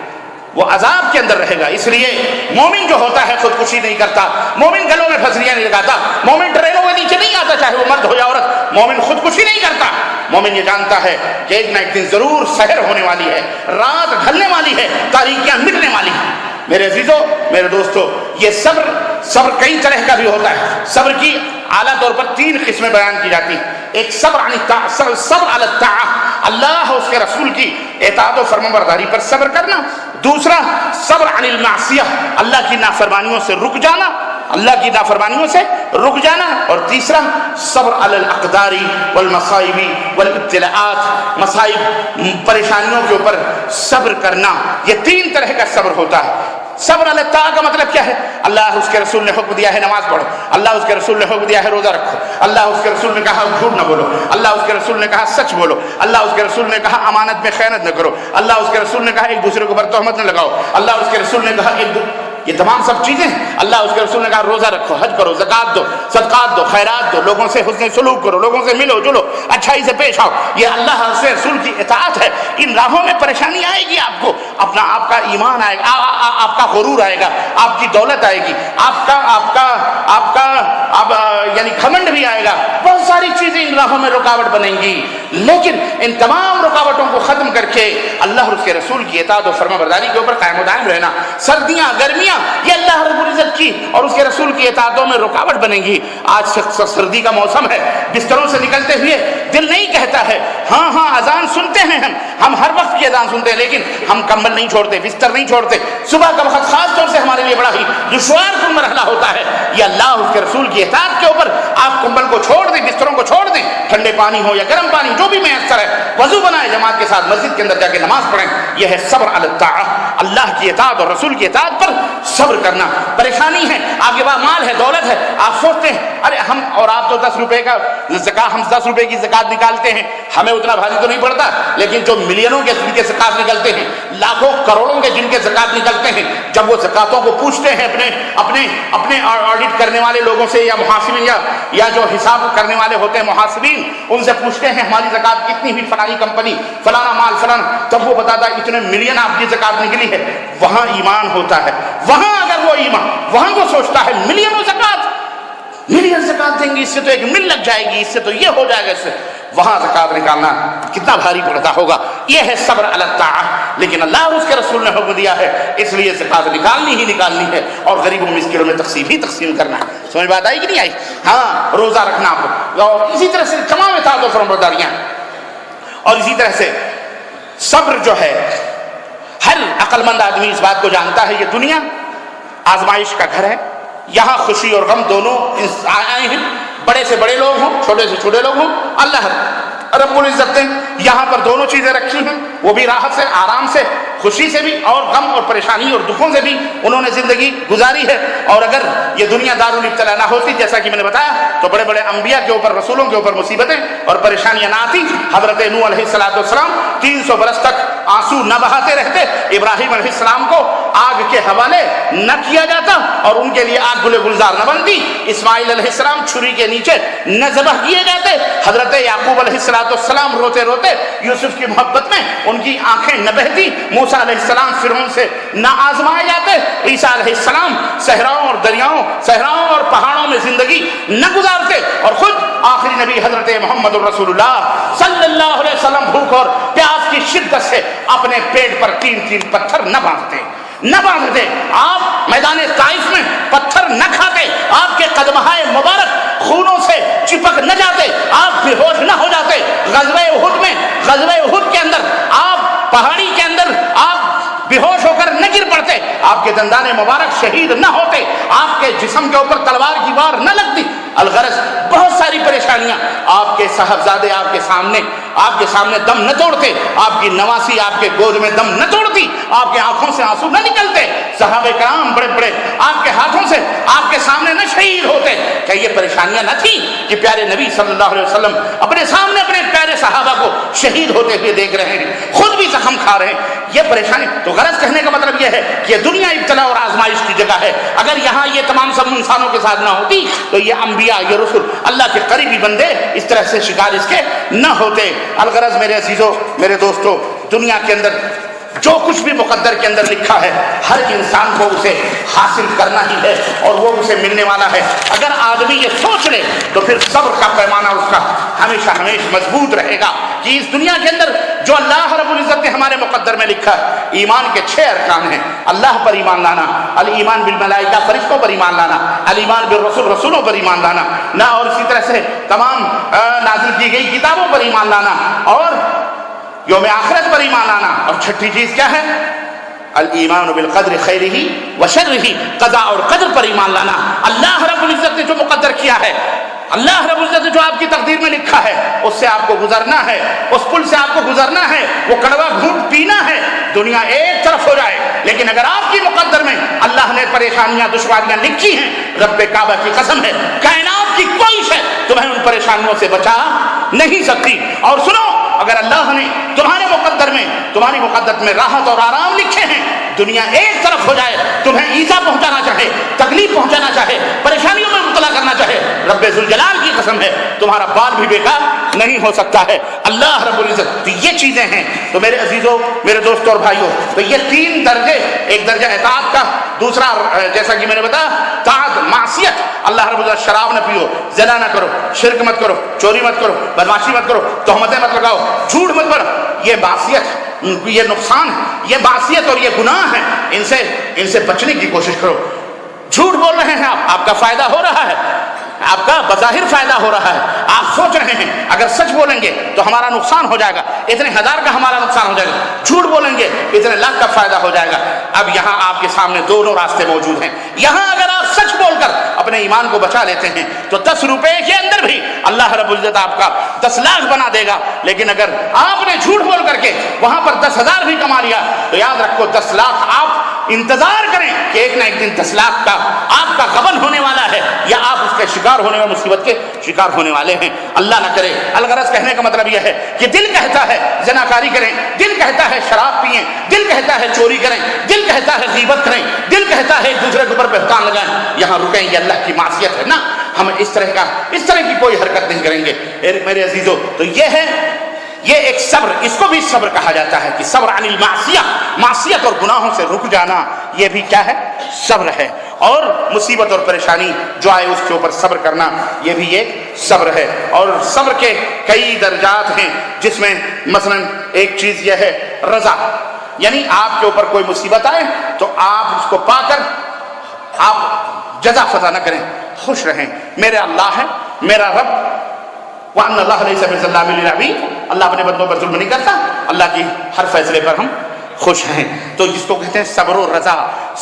وہ عذاب کے اندر رہے گا. اس لیے مومن جو ہوتا ہے خودکشی نہیں کرتا، مومن گلوں میں پھسریاں نہیں لگاتا، مومن ٹرینوں کے نیچے نہیں آتا چاہے وہ مرد ہو یا عورت، مومن خودکشی نہیں کرتا. مومن یہ جانتا ہے کہ ایک نہ ایک دن ضرور سحر ہونے والی ہے، رات ڈھلنے والی ہے، تاریکیاں مٹنے والی ہیں. میرے عزیزو، میرے دوستو، یہ صبر کئی طرح کا بھی ہوتا ہے. صبر کی اعلیٰ طور پر 3 قسمیں بیان کی جاتی ہیں. ایک صبر علی الطاعہ، اللہ اور اس کے رسول کی اطاعت و فرمانبرداری پر صبر کرنا. دوسرا صبر عن المعصیہ، اللہ کی نافرمانیوں سے رک جانا. اور تیسرا صبر علی الاقدار والمصائب والابتلاءات، مصائب پریشانیوں کے اوپر صبر کرنا. یہ 3 طرح کا صبر ہوتا ہے. صبر علی الطاعہ کا مطلب کیا ہے؟ اللہ اس کے رسول نے حکم دیا ہے نماز پڑھو، اللہ اس کے رسول نے حکم دیا ہے روزہ رکھو، اللہ اس کے رسول نے کہا جھوٹ نہ بولو، اللہ اس کے رسول نے کہا سچ بولو، اللہ اس کے رسول نے کہا امانت میں خیانت نہ کرو، اللہ اس کے رسول نے کہا ایک دوسرے کے اوپر تہمت نہ لگاؤ، اللہ اس کے رسول نے کہا یہ تمام سب چیزیں ہیں۔ اللہ اس کے رسول نے کہا روزہ رکھو، حج کرو، زکات دو، صدقات دو، خیرات دو، لوگوں سے حسن سلوک کرو، لوگوں سے ملو جلو، اچھائی سے پیش آؤ۔ یہ اللہ اس کے رسول کی اطاعت ہے۔ ان راہوں میں پریشانی آئے گی، آپ کو آپ کا ایمان آئے گا، آپ کا غرور آئے گا، آپ کی دولت آئے گی، آپ کا یعنی گھمنڈ بھی آئے گا، بہت ساری چیزیں ان راہوں میں رکاوٹ بنیں گی۔ لیکن ان تمام رکاوٹوں کو ختم کر کے اللہ اور اس کے رسول کی اطاعت و فرما برداری کے اوپر قائم و دائم رہنا، سردیاں گرمیاں یہ اللہ رب العزت کی اور اس کے رسول کی اطاعتوں میں رکاوٹ بنے گی۔ آج سردی کا موسم ہے، بستروں سے نکلتے ہوئے دل نہیں کہتا ہے، ہاں اذان سنتے ہیں، ہم ہر وقت کی اذان سنتے ہیں، لیکن ہم کمبل نہیں چھوڑتے، بستر نہیں چھوڑتے۔ صبح کا وقت خاص طور سے ہمارے لیے بڑا ہی دشوار کن مرحلہ ہوتا ہے۔ یہ اللہ اس کے رسول کی اطاعت کے اوپر آپ کمبل کو چھوڑ دیں، بستروں کو چھوڑ دیں، ٹھنڈے پانی ہو یا گرم پانی جو بھی میسر ہے، وضو بنائیں، جماعت کے ساتھ مسجد کے اندر جا کے نماز پڑھیں۔ یہ ہے صبر علی الطاعہ، اللہ کی اطاعت اور رسول کی اطاعت پر صبر کرنا۔ پریشانی ہے، آپ کے پاس مال ہے، دولت ہے، آپ سوچتے ہیں ارے ہم اور آپ تو 10 روپے کا زکات، ہم 10 روپے کی زکات نکالتے ہیں، ہمیں اتنا بھاری تو نہیں پڑتا، لیکن جو ملینوں کے جن کے زکات نکلتے ہیں، لاکھوں کروڑوں کے جن کے زکات نکلتے ہیں، جب وہ زکاتوں کو پوچھتے ہیں اپنے آڈٹ کرنے والے لوگوں سے یا محاسبین یا جو حساب کرنے والے ہوتے ہیں محاسبین، ان سے پوچھتے ہیں ہماری زکات کتنی ہوئی، فلانی کمپنی فلانا مال فلانا، تب وہ بتاتا ہے اتنے ملین آپ کی زکات نکلی ہے۔ وہاں ایمان ہوتا ہے، وہاں اگر وہ ایمان، وہاں وہ سوچتا ہے ملینوں زکات، ملین زکات دیں گے، اس سے تو ایک مل لگ جائے گی، اس سے تو یہ ہو جائے گا، اس سے وہاں زکات نکالنا کتنا بھاری پڑتا ہوگا۔ یہ ہے صبر علی الطاعہ۔ لیکن اللہ اور اس کے رسول نے حکم دیا ہے، اس لیے زکات نکالنی ہے، اور غریبوں مسکینوں میں تقسیم کرنا ہے۔ سمجھ بات آئی کہ نہیں آئی؟ ہاں، روزہ رکھنا اور اسی طرح سے تمام اطاعت و فرمانبرداریاں، اور اسی طرح سے صبر جو ہے، ہر عقل مند آدمی اس بات کو جانتا ہے، یہ دنیا آزمائش کا گھر ہے، یہاں خوشی اور غم دونوں آئے ہیں، بڑے سے بڑے لوگ ہوں، چھوٹے سے چھوٹے لوگ ہوں، اللہ رب العزت نے یہاں پر دونوں چیزیں رکھی ہیں، وہ بھی راحت سے، آرام سے، خوشی سے بھی، اور غم اور پریشانی اور دکھوں سے بھی انہوں نے زندگی گزاری ہے۔ اور اگر یہ دنیا دارالابتلاء نہ ہوتی، جیسا کہ میں نے بتایا، تو بڑے بڑے انبیاء کے اوپر، رسولوں کے اوپر مصیبتیں اور پریشانیاں نہ آتی۔ حضرت نوح علیہ السلام 300 برس تک آنسو نہ بہاتے رہتے، ابراہیم علیہ السلام کو آگ کے حوالے نہ کیا جاتا اور ان کے لیے آگ گلزار نہ بنتی، اسماعیل علیہ السلام چھری کے نیچے نہ ذبح کیے جاتے، حضرت یعقوب علیہ السلام روتے روتے یوسف کی محبت میں ان کی آنکھیں نہ بہتی، موسیٰ علیہ السلام فرعون سے نہ آزمائے جاتے، عیسیٰ علیہ السلام صحراؤں اور دریاؤں، صحراؤں اور پہاڑوں میں زندگی نہ گزارتے، اور خود آخری نبی حضرت محمد الرسول اللہ صلی اللہ علیہ وسلم بھوک اور پیاس کی شدت سے اپنے پیٹ پر 3 پتھر نہ باندھتے، آپ میدان طائف میں پتھر نہ کھاتے، آپ کے قدمہائے مبارک خونوں سے چپک نہ جاتے، آپ بے ہوش نہ ہو جاتے، غزوہ احد کے اندر آپ پہاڑی کے اندر آپ بے ہوش ہو کر نہ گر پڑتے، آپ کے دندان مبارک شہید نہ ہوتے، آپ کے جسم کے اوپر تلوار کی وار نہ لگتی۔ الغرض بہت ساری پریشانیاں، آپ کے صاحبزادے آپ کے سامنے دم نہ توڑتے، آپ کی نواسی آپ کے گود میں دم نہ توڑتی، آپ کے آنکھوں سے آنسو نہ نکلتے، صحابہ کرام بڑے بڑے آپ کے ہاتھوں سے آپ کے سامنے نہ شہید ہوتے۔ کیا یہ پریشانیاں نہ تھی کہ پیارے نبی صلی اللہ علیہ وسلم اپنے سامنے اپنے پیارے صحابہ کو شہید ہوتے ہوئے دیکھ رہے ہیں، خود بھی زخم کھا رہے ہیں؟ یہ پریشانی تو غرض کہنے کا مطلب یہ ہے کہ دنیا ابتلا اور آزمائش کی جگہ ہے۔ اگر یہاں یہ تمام سب انسانوں کے ساتھ نہ ہوتی تو یہ انبیاء، یہ رسول، اللہ کے قریبی بندے اس طرح سے شکار اس کے نہ ہوتے۔ الغرض میرے عزیزو، میرے دوستو، دنیا کے اندر جو کچھ بھی مقدر کے اندر لکھا ہے، ہر انسان کو اسے حاصل کرنا ہی ہے اور وہ اسے ملنے والا ہے۔ اگر آدمی یہ سوچ لے تو پھر صبر کا پیمانہ اس کا ہمیشہ مضبوط رہے گا کہ اس دنیا کے اندر جو اللہ رب العزت نے ہمارے مقدر میں لکھا ہے، ایمان کے 6 ارکان ہیں: اللہ پر ایمان لانا، الایمان بالملائکہ فرشتوں پر ایمان لانا، الایمان بالرسول رسولوں پر ایمان لانا نہ، اور اسی طرح سے تمام نازل کی گئی کتابوں پر ایمان لانا، اور یوم آخرت پر ایمان لانا، اور چھٹی چیز کیا ہے؟ الایمان بالقدر خیرہ و شرہ، قضاء اور قدر پر ایمان لانا۔ اللہ رب العزت نے جو مقدر کیا ہے، اللہ رب العزت نے جو آپ کی تقدیر میں لکھا ہے، اس سے آپ کو گزرنا ہے، اس پل سے آپ کو گزرنا ہے، وہ کڑوا گھونٹ پینا ہے، دنیا ایک طرف ہو جائے، لیکن اگر آپ کی مقدر میں اللہ نے پریشانیاں دشواریاں لکھی ہیں، رب کعبہ کی قسم ہے کائنات کی کوئی شے تمہیں ان پریشانیوں سے بچا نہیں سکتی۔ اور سنو، اگر اللہ نے تمہارے مقدر میں راحت اور آرام لکھے ہیں، دنیا ایک طرف ہو جائے، تمہیں ایذا پہنچانا چاہے، تکلیف پہنچانا چاہے، پریشانیوں میں مبتلا کرنا چاہے، رب ذوالجلال کی قسم ہے تمہارا بال بھی بیکار نہیں ہو سکتا ہے۔ اللہ رب العزت، تو یہ چیزیں ہیں۔ تو میرے عزیزوں، میرے دوستوں اور بھائیوں، تو یہ تین درجے، ایک درجہ اطاعت کا، دوسرا جیسا کہ میں نے بتایا طاعت معصیت، اللہ رب العزت شراب نہ پیو، زنا نہ کرو، شرک مت کرو، چوری مت کرو، بدمعاشی مت کرو، تہمتیں مت لگاؤ، جھوٹ مت بولو، یہ معصیت، یہ نقصان ہے، یہ معصیت اور یہ گناہ ہے، ان سے بچنے کی کوشش کرو۔ جھوٹ بول رہے ہیں آپ کا فائدہ ہو رہا ہے، آپ کا بظاہر فائدہ ہو رہا ہے، آپ سوچ رہے ہیں اگر سچ بولیں گے تو ہمارا نقصان ہو جائے گا، اتنے ہزار کا ہمارا نقصان ہو جائے گا، جھوٹ بولیں گے اتنے لاکھ کا فائدہ ہو جائے گا۔ اب یہاں آپ کے سامنے دونوں راستے موجود ہیں۔ یہاں اگر آپ سچ بول کر اپنے ایمان کو بچا لیتے ہیں تو 10 روپے کے اندر بھی اللہ رب العزت آپ کا 10 لاکھ بنا دے گا، لیکن اگر آپ نے جھوٹ بول کر کے وہاں پر 10,000 بھی کما لیا تو یاد رکھو 10 لاکھ آپ انتظار کریں کہ ایک نہ ایک دن 10 لاکھ کا آپ کا غبن ہونے والا ہے، یا آپ اس کے شکار ہونے والے، مصیبت کے شکار ہونے والے ہیں۔ اللہ نہ کرے۔ الغرض کہنے کا مطلب یہ ہے کہ دل کہتا ہے زناکاری کریں، دل کہتا ہے شراب پئیں، دل کہتا ہے چوری کریں، دل کہتا ہے غیبت کریں، دل کہتا ہے ایک دوسرے کے اوپر بہتان لگائیں، یہاں رکیں، یہ اللہ کی معصیت ہے نا، ہم اس طرح کی کوئی حرکت نہیں کریں گے۔ میرے عزیزوں، تو یہ ایک صبر، اس کو بھی صبر کہا جاتا ہے کہ صبر عن المعصیہ، معصیت اور گناہوں سے رک جانا، یہ بھی کیا ہے؟ صبر ہے۔ اور مصیبت اور پریشانی جو آئے اس کے اوپر صبر کرنا، یہ بھی ایک صبر ہے۔ اور صبر کے کئی درجات ہیں، جس میں مثلا ایک چیز یہ ہے رضا، یعنی آپ کے اوپر کوئی مصیبت آئے تو آپ اس کو پا کر آپ جزا فضا نہ کریں، خوش رہیں، میرے اللہ ہے، میرا رب، وَأَنَّ اللَّهَ لَيْسَ بِظَلَّامٍ لِلْعَبِيدِ، اللہ اپنے بندوں پر ظلم نہیں کرتا، اللہ کی ہر فیصلے پر ہم خوش ہیں۔ تو جس کو کہتے ہیں صبر و رضا،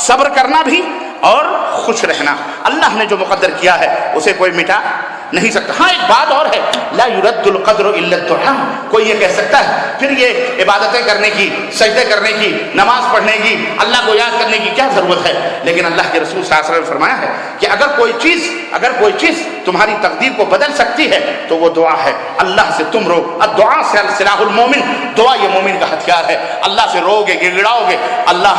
صبر کرنا بھی اور خوش رہنا۔ اللہ نے جو مقدر کیا ہے اسے کوئی مٹا نہیں سکتا۔ ہاں ایک بات اور ہے، لا يرد القدر الا الدعاء، کوئی یہ کہہ سکتا ہے پھر یہ عبادتیں کرنے کی، سجدے کرنے کی، نماز پڑھنے کی، اللہ کو یاد کرنے کی کیا ضرورت ہے؟ لیکن اللہ کے رسول صلی اللہ علیہ وسلم نے فرمایا ہے کہ اگر کوئی چیز تمہاری تقدیر کو بدل سکتی ہے تو وہ دعا ہے، اللہ سے تم رو، الدعاء سے سلاح المومن، دعا یہ مومن کا ہتھیار ہے۔ اللہ سے رو گے، گڑگڑاؤ گے، اللہ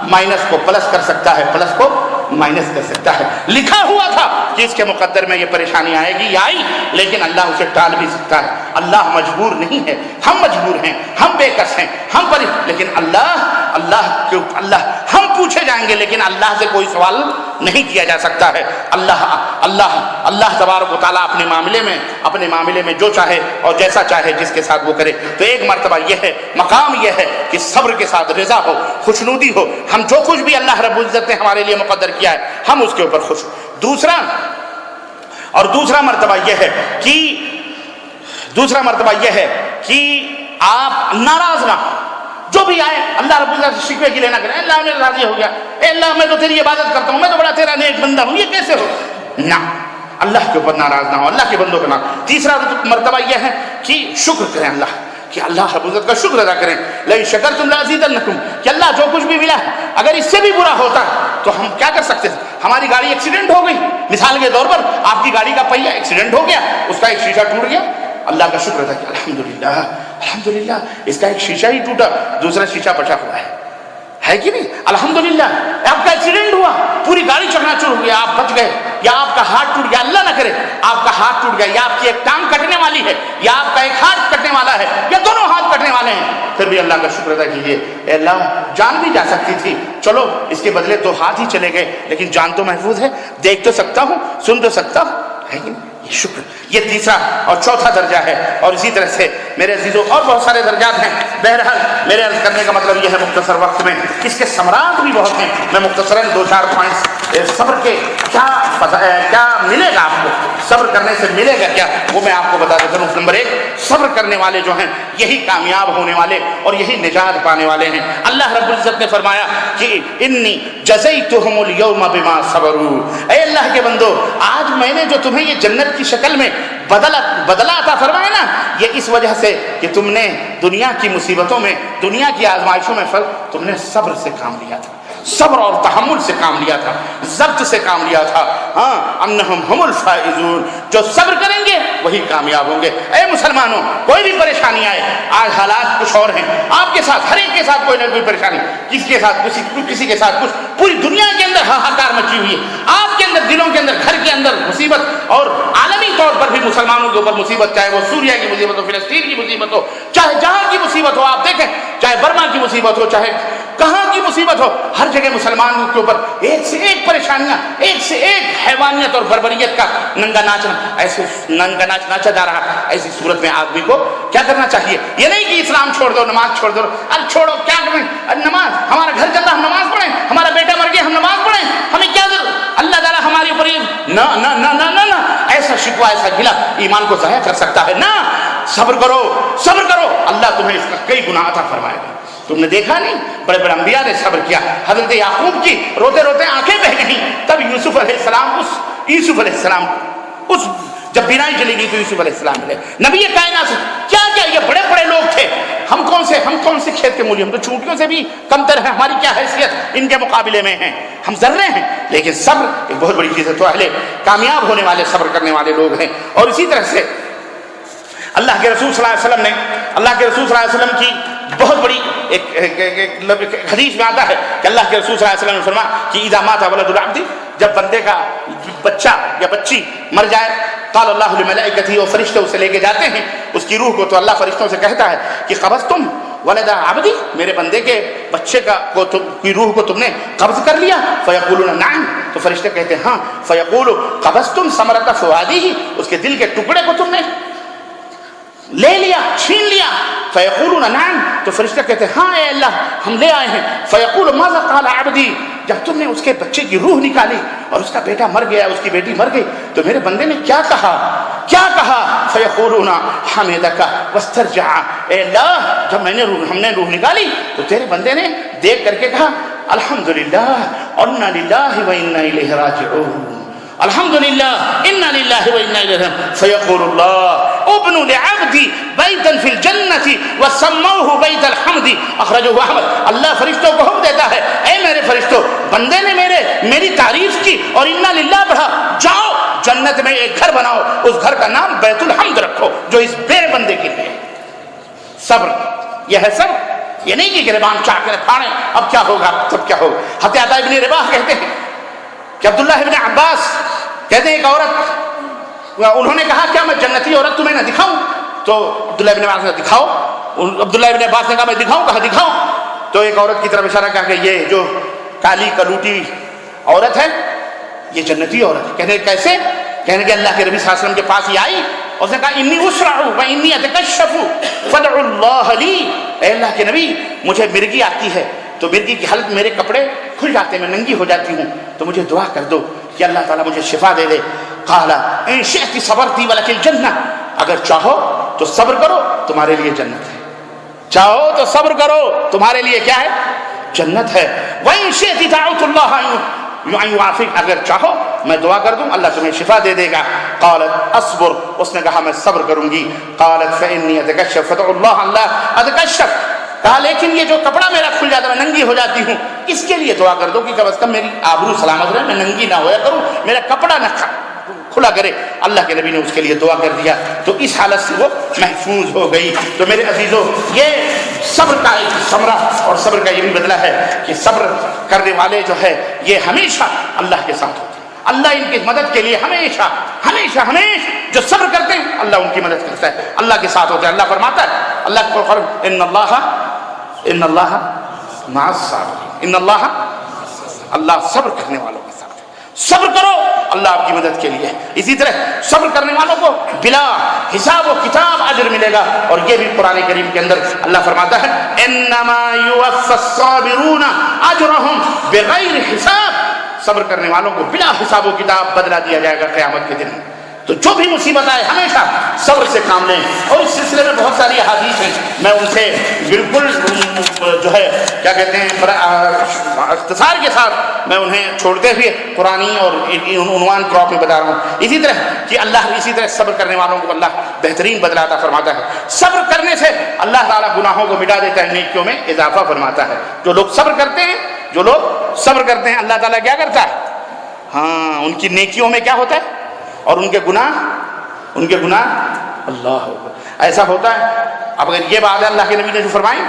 مائنس کو پلس کر سکتا ہے، پلس کو مائنس کر سکتا ہے۔ لکھا ہوا تھا کہ اس کے مقدر میں یہ پریشانی آئے گی، یہ آئی، لیکن اللہ اسے ٹال بھی سکتا ہے۔ اللہ مجبور نہیں ہے، ہم مجبور ہیں، ہم بے کس ہیں، لیکن اللہ ہم پوچھے جائیں گے، لیکن اللہ سے کوئی سوال نہیں کیا جا سکتا ہے۔ اللہ تبارک و تعالیٰ اپنے معاملے میں جو چاہے اور جیسا چاہے جس کے ساتھ وہ کرے۔ تو ایک مرتبہ یہ ہے، مقام یہ ہے کہ صبر کے ساتھ رضا ہو، خوشنودی ہو، ہم جو کچھ بھی اللہ رب العزت نے ہمارے لیے مقدر کیا ہے ہم اس کے اوپر خوش ہو۔ دوسرا مرتبہ یہ ہے کہ آپ ناراض نہ ہو، جو بھی آئے اللہ رب العزت سے شکوے کی لینا کریں، اللہ میں راضی ہو گیا، اے اللہ میں تو تیری عبادت کرتا ہوں، میں تو بڑا تیرا نیک بندہ ہوں، یہ کیسے ہو؟ نہ، اللہ کے اوپر ناراض نہ ہو، اللہ کے بندوں کے نام۔ تیسرا مرتبہ یہ ہے کہ شکر کریں اللہ، کہ اللہ رب العزت کا شکر ادا کریں، لئن شکرتم لازیدنکم، کہ اللہ جو کچھ بھی ملا اگر اس سے بھی برا ہوتا تو ہم کیا کر سکتے تھے؟ ہماری گاڑی ایکسیڈنٹ ہو گئی، مثال کے طور پر آپ کی گاڑی کا پہیہ ایکسیڈنٹ ہو گیا، اس کا ایک شیشہ ٹوٹ گیا، اللہ کا شکر ادا کیا، الحمدللہ اس کا ایک شیشہ ہی ٹوٹا، دوسرا شیشہ بچا ہوا ہے کہ نہیں؟ الحمدللہ آپ کا ایکسیڈنٹ ہوا، پوری گاڑی چکنا چور ہو گیا، آپ بچ گئے، یا آپ کا ہاتھ ٹوٹ گیا، اللہ نہ کرے آپ کا ہاتھ ٹوٹ گیا، یا آپ کی ایک ٹانگ کٹنے والی ہے، یا آپ کا ایک ہاتھ کٹنے والا ہے، یا دونوں ہاتھ کٹنے والے ہیں، پھر بھی اللہ کا شکر ادا کیجیے، اے اللہ جان بھی جا سکتی تھی، چلو اس کے بدلے 2 ہاتھ ہی چلے گئے، لیکن جان تو محفوظ ہے، دیکھ تو سکتا ہوں، سن تو سکتا ہوں، ہے کہ نہیں؟ یہ شکر، یہ تیسرا اور چوتھا درجہ ہے۔ اور اسی طرح سے میرے عزیزوں اور بہت سارے درجات ہیں، بہرحال میرے عرض کرنے کا مطلب یہ ہے مختصر وقت میں، اس کے ثمرات بھی بہت ہیں، میں مختصراً 2-4 پوائنٹس صبر کے کیا ملے گا آپ کو، صبر کرنے سے ملے گا کیا، وہ میں آپ کو بتا دیتا ہوں۔ نمبر 1، صبر کرنے والے جو ہیں یہی کامیاب ہونے والے اور یہی نجات پانے والے ہیں۔ اللہ رب العزت نے فرمایا کہ انی جزیتہم اليوم بما صبروا، اے اللہ کے بندو آج میں نے جو تمہیں یہ جنت کی شکل میں بدلا عطا فرمایا نا، یہ اس وجہ سے کہ تم نے دنیا کی مصیبتوں میں، دنیا کی آزمائشوں میں تم نے صبر سے کام لیا تھا، صبر اور تحمل سے کام لیا تھا، ضبط سے کام لیا تھا۔ ہاں انہم ہم الفائزون، جو صبر کریں گے وہی کامیاب ہوں گے۔ اے مسلمانوں، کوئی بھی پریشانی آئے، آج حالات کچھ اور ہیں، آپ کے ساتھ ہر ایک کے ساتھ کوئی نہ کوئی پریشانی، کسی کے ساتھ کسی کے ساتھ کچھ، پوری دنیا کے اندر ہاہاکار مچی ہوئی ہے، آپ کے اندر دلوں کے اندر گھر کے اندر مصیبت، اور عالمی طور پر بھی مسلمانوں کے اوپر مصیبت، چاہے وہ سوریا کی مصیبت ہو، فلسطین کی مصیبت ہو، چاہے جہاں کی مصیبت ہو، آپ دیکھیں چاہے برما کی مصیبت ہو، چاہے کہاں کی مصیبت ہو، ہر جگہ مسلمانوں کے اوپر ایک سے ایک پریشانیاں، ایک سے ایک حیوانیت اور بربریت کا ننگا ناچنا، ایسے ننگا ناچ ناچا جا رہا۔ ایسی صورت میں آدمی کو کیا کرنا چاہیے؟ یہ نہیں کہ اسلام چھوڑ دو، نماز چھوڑ دو، ارے چھوڑو کیا کریں، نماز ہمارا گھر چل رہا ہم نماز پڑھیں، ہمارا بیٹا مر گیا ہم نماز پڑھیں، ہمیں کیا ضرورت، اللہ تعالیٰ ہمارے اوپر یہ نہ نہ نہ نہ نہ نہ ایسا شکوہ ایسا گلا ایمان کو ضائع کر سکتا ہے۔ نہ، صبر کرو، صبر کرو، اللہ تمہیں اس کا کئی گناہ عطا فرمائے گا۔ تم نے دیکھا نہیں بڑے بڑے انبیاء نے صبر کیا، حضرت یعقوب کی روتے روتے آنکھیں بہہ گئیں، تب یوسف علیہ السلام جب بینائی چلی گئی تو یوسف علیہ السلام ملے، نبی کائنات سے کیا یہ بڑے بڑے لوگ تھے، ہم کون سے کھیت کے مولی، ہم تو چونٹیوں سے بھی کمتر ہیں، ہماری کیا حیثیت ان کے مقابلے میں ہیں، ہم ذرے ہیں۔ لیکن صبر ایک بہت بڑی چیز ہے، تو اہل کامیاب ہونے والے صبر کرنے والے لوگ ہیں۔ اور اسی طرح سے اللہ کے رسول صلی اللہ علیہ وسلم کی بہت بڑی ایک حدیث میں آتا ہے کہ اللہ کے رسول صلی اللہ علیہ وسلم نے فرمایا کہ اذا مات ولد العبد، جب بندے کا بچہ یا بچی مر جائے، قال اللہ لملائکتہ، اور فرشتے اسے لے کے جاتے ہیں اس کی روح کو، تو اللہ فرشتوں سے کہتا ہے کہ قبضتم ولد عبدی، میرے بندے کے بچے کی روح کو تم نے قبض کر لیا؟ فیقولون نعم، تو فرشتے کہتے ہیں ہاں۔ فیقول قبضتم ثمرۃ فؤادہ، اس کے دل کے ٹکڑے کو تم نے لے لیا، چھین لیا؟ فیقولون نعم، تو فرشتے کہتے ہیں ہاں اے اللہ ہم لے آئے ہیں۔ فیقول ماذا قال عبدی، جب تم نے اس کے بچے کی روح نکالی اور اس کا بیٹا مر گیا، اس کی بیٹی مر گئی، تو میرے بندے نے کیا کہا؟ فیقولون حمدک واسترجع، اے اللہ جب ہم نے روح نکالی تو تیرے بندے نے دیکھ کر کے کہا الحمدللہ انا للہ و انا الیہ راجعون، الحمدللہ انا للہ و انا الیہ راجعون۔ فیقول اللہ ابنوا لعبدی بیتا فی الجنۃ وسموہ بیت الحمد، اخرجہ احمد۔ اللہ فرشتوں کو حکم دیتا ہے اے میرے فرشتوں، بندے نے میری تعریف کی اور انا للہ پڑھا، جاؤ جنت میں ایک گھر بناؤ، اس گھر کا نام بیت الحمد رکھو، جو اس میرے بندے کے لیے۔ صبر، یہ ہے صبر، یہ نہیں کہ گریبان چاہ کر پھاڑیں اب کیا ہوگا تب کیا ہوگا۔ حضرت عطا ابن رباح کہتے ہیں کہ عبداللہ ابن عباس کہتے ہیں ایک عورت، انہوں نے کہا کیا میں جنتی عورت تمہیں نہ دکھاؤں؟ تو عبداللہ ابن عباس نے دکھاؤ، عبداللہ ابن عباس نے کہا میں دکھاؤں، کہا دکھاؤ، تو ایک عورت کی طرف اشارہ کہا کہ یہ جو کالی کلوٹی عورت ہے یہ جنتی عورت ہے۔ کہنے کیسے؟ کہنے کہ اللہ کے نبی صلی اللہ علیہ وسلم کے پاس یہ آئی، اس نے کہا انی اسرع و انی اتکشف فادعوا اللہ لی، اے اللہ کے نبی مجھے مرگی آتی ہے، تو مرگی کی حالت میرے کپڑے کھل جاتے ہیں، میں ننگی ہو جاتی ہوں، تو مجھے دعا کر دو کہ اللہ تعالیٰ مجھے شفا دے دے۔ قال ان شئت صبرتی ولک الجنہ، اگر چاہو تو صبر کرو تمہارے لیے جنت ہے، چاہو تو صبر کرو تمہارے لیے کیا ہے؟ جنت ہے۔ وَإِن شِئْتِ دَعَوْتُ اللَّهَ أَن يُعَافِيكَ، اگر چاہو میں دعا کر دوں اللہ تمہیں شفا دے دے گا۔ قالت اصبر، اس نے کہا میں صبر کروں گی۔ قالت فإني أتكشف فادعوا الله أن لا أتكشف، کہا لیکن یہ جو کپڑا میرا کھل جاتا ہے میں ننگی ہو جاتی ہوں، اس کے لیے دعا کر دو کہ کم از کم میری آبرو سلامت رہے، میں ننگی نہ ہویا کروں، میرا کپڑا نہ کھلا کرے۔ اللہ کے نبی نے اس کے لیے دعا کر دیا، تو اس حالت سے وہ محفوظ ہو گئی۔ تو میرے عزیزو، یہ صبر کا ایک ثمرہ اور صبر کا یہ بھی بدلہ ہے کہ صبر کرنے والے جو ہے یہ ہمیشہ اللہ کے ساتھ ہوتے ہیں، اللہ ان کی مدد کے لیے ہمیشہ جو صبر کرتے ہیں اللہ ان کی مدد کرتا ہے، اللہ کے ساتھ ہوتا ہے۔ اللہ فرماتا ہے، اللہ کو ان اللہ مع الصابرین، اللہ صبر کرنے والوں کے ساتھ ہے، صبر کرو اللہ آپ کی مدد کے لیے۔ اسی طرح صبر کرنے والوں کو بلا حساب و کتاب اجر ملے گا، اور یہ بھی قرآن کریم کے اندر اللہ فرماتا ہے انما یوفی الصابرون اجرهم بغیر حساب، صبر کرنے والوں کو بلا حساب و کتاب بدلہ دیا جائے گا قیامت کے دن۔ تو جو بھی مصیبت آئے ہمیشہ صبر سے کام لیں، اور اس سلسلے میں بہت ساری احادیث ہیں، میں ان سے بالکل جو ہے کیا کہتے ہیں اختصار کے ساتھ میں انہیں چھوڑتے ہوئے قرآنی اور عنوان کراپ میں بتا رہا ہوں۔ اسی طرح کہ اللہ اسی طرح صبر کرنے والوں کو اللہ بہترین بدلہ عطا فرماتا ہے۔ صبر کرنے سے اللہ تعالیٰ گناہوں کو مٹا دیتا ہے، نیکیوں میں اضافہ فرماتا ہے۔ جو لوگ صبر کرتے ہیں، جو لوگ صبر کرتے ہیں اللہ تعالیٰ کیا کرتا ہے؟ ہاں ان کی نیکیوں میں کیا ہوتا ہے اور ان کے گناہ اللہ ایسا ہوتا ہے. اب اگر یہ بات ہے اللہ کے نبی نے جو فرمائی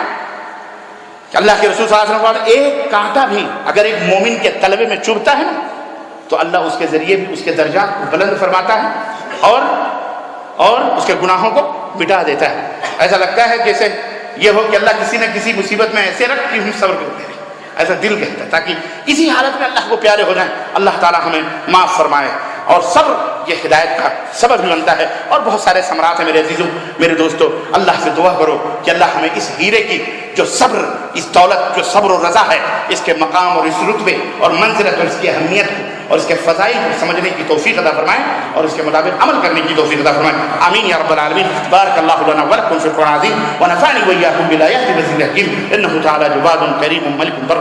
کہ اللہ کے رسول صلی اللہ علیہ وسلم ایک کانٹا بھی اگر ایک مومن کے تلوے میں چبھتا ہے نا تو اللہ اس کے ذریعے بھی اس کے درجات کو بلند فرماتا ہے اور اس کے گناہوں کو مٹا دیتا ہے. ایسا لگتا ہے جیسے یہ ہو کہ اللہ کسی نہ کسی مصیبت میں ایسے رکھ کہ ہم صبر کرتے رہیں, ایسا دل کہتا ہے تاکہ اسی حالت میں اللہ کو پیارے ہو جائیں. اللہ تعالیٰ ہمیں معاف فرمائے. اور صبر یہ ہدایت کا سبب بھی بنتا ہے اور بہت سارے ثمرات ہیں. میرے عزیزوں میرے دوستو, اللہ سے دعا کرو کہ اللہ ہمیں اس ہیرے کی جو صبر, اس دولت جو صبر و رضا ہے, اس کے مقام اور اس رتبے اور منزلت اور اس کی اہمیت کو اور اس کے فضائل کو سمجھنے کی توفیق عطا فرمائے اور اس کے مطابق عمل کرنے کی توفیق عطا فرمائے. آمین یا رب العالمین. بارک اللہ لنا ولکم فی القرآن العظیم ونفعنی وإیاکم بالآیات والذکر الحکیم انہ تعالی جواد کریم ملک بر.